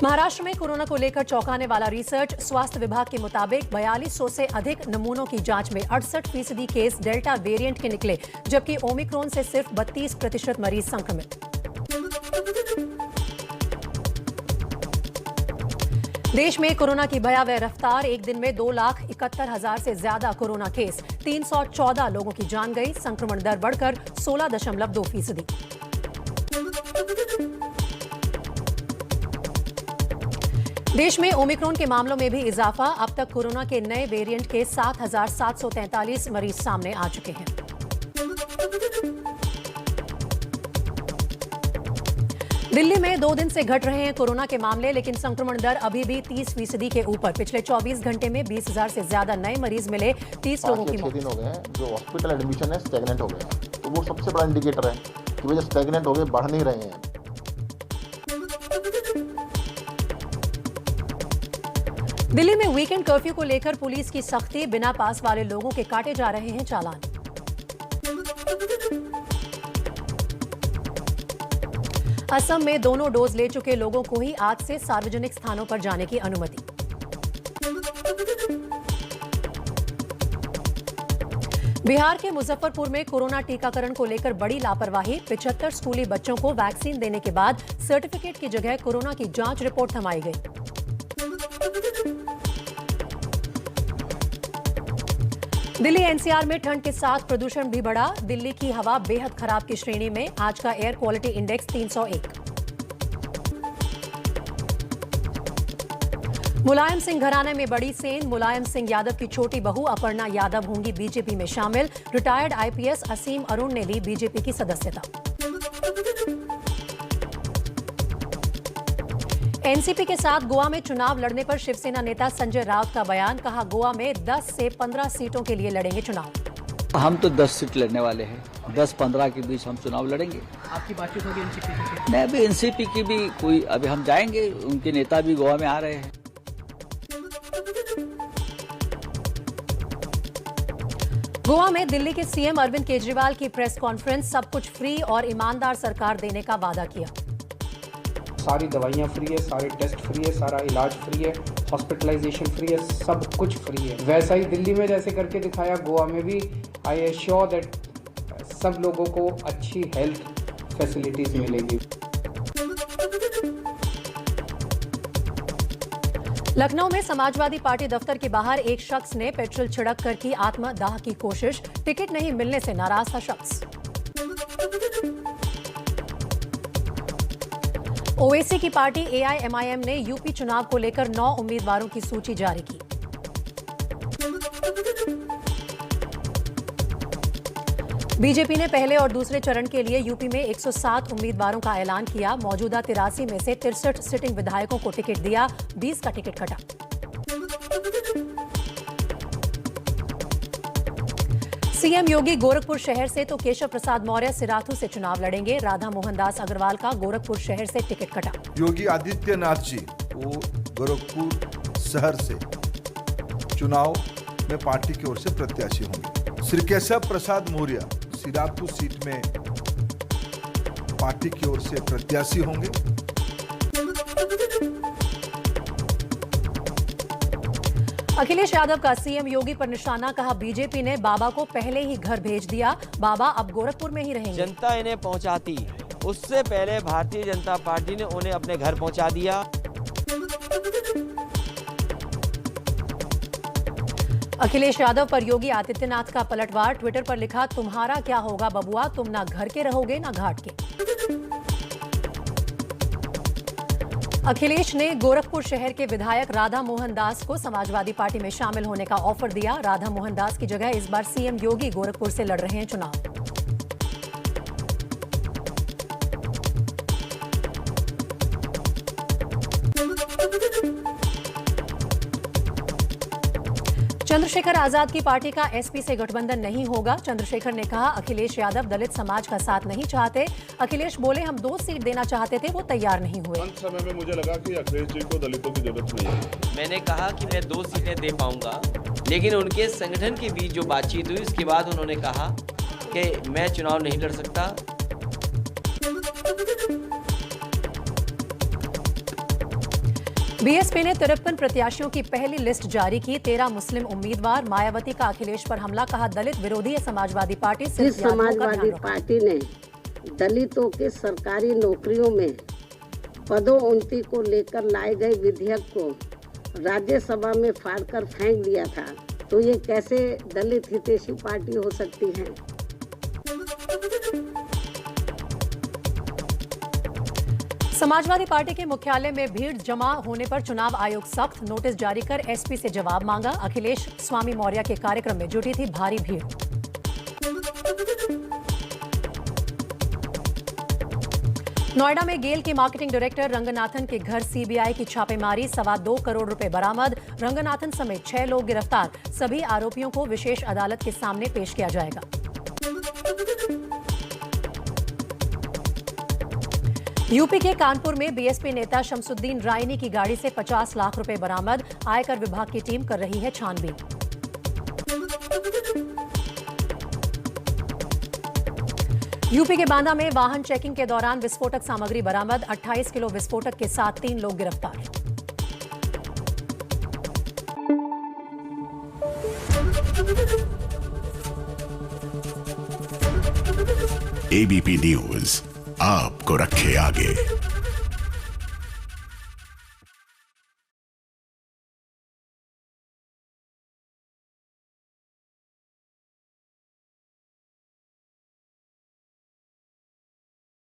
महाराष्ट्र में कोरोना को लेकर चौंकाने वाला रिसर्च। स्वास्थ्य विभाग के मुताबिक 4200 से अधिक नमूनों की जांच में 68% केस डेल्टा वेरिएंट के निकले, जबकि ओमिक्रॉन से सिर्फ 32% मरीज संक्रमित। देश में कोरोना की भयावह रफ्तार। एक दिन में 2,71,000 से ज्यादा कोरोना केस, 314 लोगों की जान गई। संक्रमण दर बढ़कर 16.2%। देश में ओमिक्रॉन के मामलों में भी इजाफा। अब तक कोरोना के नए वेरिएंट के 7,743 मरीज सामने आ चुके हैं। दिल्ली में 2 दिन से घट रहे हैं कोरोना के मामले, लेकिन संक्रमण दर अभी भी 30% के ऊपर। पिछले 24 घंटे में 20,000 से ज्यादा नए मरीज मिले। 30 लोगों की मौत। 6 दिन हो गए हैं जो हॉस्पिटल एडमिशन है स्टैग्नेंट हो गए हैं, तो वो सबसे बड़ा इंडिकेटर है कि वो जो स्टैग्नेंट हो गए, बढ़ नहीं रहे हैं। दिल्ली में वीकेंड कर्फ्यू को लेकर पुलिस की सख्ती। बिना पास वाले लोगों के काटे जा रहे हैं चालान। असम में दोनों डोज ले चुके लोगों को ही आज से सार्वजनिक स्थानों पर जाने की अनुमति। बिहार के मुजफ्फरपुर में कोरोना टीकाकरण को लेकर बड़ी लापरवाही। 75 स्कूली बच्चों को वैक्सीन देने के बाद सर्टिफिकेट की जगह कोरोना की जांच रिपोर्ट थमाई गई। दिल्ली एनसीआर में ठंड के साथ प्रदूषण भी बढ़ा। दिल्ली की हवा बेहद खराब की श्रेणी में। आज का air quality index 301। Mulayam Singh घराने में बड़ी सेन। मुलायम सिंह यादव की छोटी बहू अपर्णा यादव होंगी बीजेपी में शामिल। रिटायर्ड आईपीएस असीम अरुण ने ली बीजेपी की सदस्यता। एनसीपी के साथ गोवा में चुनाव लड़ने पर शिवसेना नेता संजय राउत का बयान। कहा, गोवा में 10 से 15 सीटों के लिए लड़ेंगे चुनाव। हम तो 10 सीट लड़ने वाले हैं। 10-15 के बीच हम चुनाव लड़ेंगे। आपकी बातचीत होगी एनसीपी से? नहीं, अभी एनसीपी की भी कोई, अभी हम जाएंगे। उनके नेता भी गोवा में आ रहे हैं। गोवा में दिल्ली के सीएम अरविंद केजरीवाल की प्रेस कॉन्फ्रेंस। सब कुछ फ्री और ईमानदार सरकार देने का वादा किया। सारी दवाइयाँ फ्री है, सारे टेस्ट फ्री है, सारा इलाज फ्री है, हॉस्पिटलाइजेशन फ्री है, सब कुछ फ्री है। वैसा ही दिल्ली में जैसे करके दिखाया, गोवा में भी आई एश्योर दैट सब लोगों को अच्छी हेल्थ फैसिलिटीज मिलेगी। लखनऊ में समाजवादी पार्टी दफ्तर के बाहर एक शख्स ने पेट्रोल छिड़क कर की आत्मदाह की कोशिश। टिकट नहीं मिलने से नाराज था शख्स। ओवैसी की पार्टी एआईएमआईएम ने यूपी चुनाव को लेकर 9 उम्मीदवारों की सूची जारी की। बीजेपी ने पहले और दूसरे चरण के लिए यूपी में 107 उम्मीदवारों का ऐलान किया। मौजूदा 83 में से 63 सिटिंग विधायकों को टिकट दिया, 20 का टिकट कटा। सीएम योगी गोरखपुर शहर से तो केशव प्रसाद मौर्य सिराथू से चुनाव लड़ेंगे। राधा मोहन दास अग्रवाल का गोरखपुर शहर से टिकट कटा। योगी आदित्यनाथ जी वो गोरखपुर शहर से चुनाव में पार्टी की ओर से प्रत्याशी होंगे। श्री केशव प्रसाद मौर्य सिराथू सीट में पार्टी की ओर से प्रत्याशी होंगे। अखिलेश यादव का सीएम योगी पर निशाना। कहा, बीजेपी ने बाबा को पहले ही घर भेज दिया, बाबा अब गोरखपुर में ही रहेंगे। जनता इन्हें पहुंचाती, उससे पहले भारतीय जनता पार्टी ने उन्हें अपने घर पहुंचा दिया। अखिलेश यादव पर योगी आदित्यनाथ का पलटवार। ट्विटर पर लिखा, तुम्हारा क्या होगा बबुआ, तुम ना घर के रहोगे ना घाट के। अखिलेश ने गोरखपुर शहर के विधायक राधा मोहन दास को समाजवादी पार्टी में शामिल होने का ऑफर दिया। राधा मोहन दास की जगह इस बार सीएम योगी गोरखपुर से लड़ रहे हैं चुनाव। चंद्रशेखर आजाद की पार्टी का एसपी से गठबंधन नहीं होगा। चंद्रशेखर ने कहा, अखिलेश यादव दलित समाज का साथ नहीं चाहते। अखिलेश बोले, हम 2 सीट देना चाहते थे, वो तैयार नहीं हुए। अंत समय में मुझे लगा कि अखिलेश जी को दलितों की जरूरत नहीं है। मैंने कहा कि मैं 2 सीटें दे पाऊंगा, लेकिन उनके संगठन के बीच जो बातचीत हुई उसके बाद उन्होंने कहा कि मैं चुनाव नहीं लड़ सकता। बीएसपी ने 53 प्रत्याशियों की पहली लिस्ट जारी की। 13 मुस्लिम उम्मीदवार। मायावती का अखिलेश पर हमला, कहा दलित विरोधी है समाजवादी पार्टी। जिस समाजवादी पार्टी ने दलितों के सरकारी नौकरियों में पदोन्नति को लेकर लाए गए विधेयक को राज्यसभा में फाड़कर फेंक दिया था, तो ये कैसे दलित हितैषी पार्टी हो सकती है? समाजवादी पार्टी के मुख्यालय में भीड़ जमा होने पर चुनाव आयोग सख्त। नोटिस जारी कर एसपी से जवाब मांगा। अखिलेश स्वामी मौर्य के कार्यक्रम में जुटी थी भारी भीड़। नोएडा में गेल के मार्केटिंग डायरेक्टर रंगनाथन के घर सीबीआई की छापेमारी। 2.25 करोड़ रुपए बरामद। रंगनाथन समेत 6 लोग गिरफ्तार। सभी आरोपियों को विशेष अदालत के सामने पेश किया जाएगा। यूपी के कानपुर में बीएसपी नेता शमसुद्दीन रायनी की गाड़ी से 50 लाख रुपए बरामद। आयकर विभाग की टीम कर रही है छानबीन। यूपी के बांदा में वाहन चेकिंग के दौरान विस्फोटक सामग्री बरामद। 28 किलो विस्फोटक के साथ 3 लोग गिरफ्तार। एबीपी न्यूज आपको रखे आगे।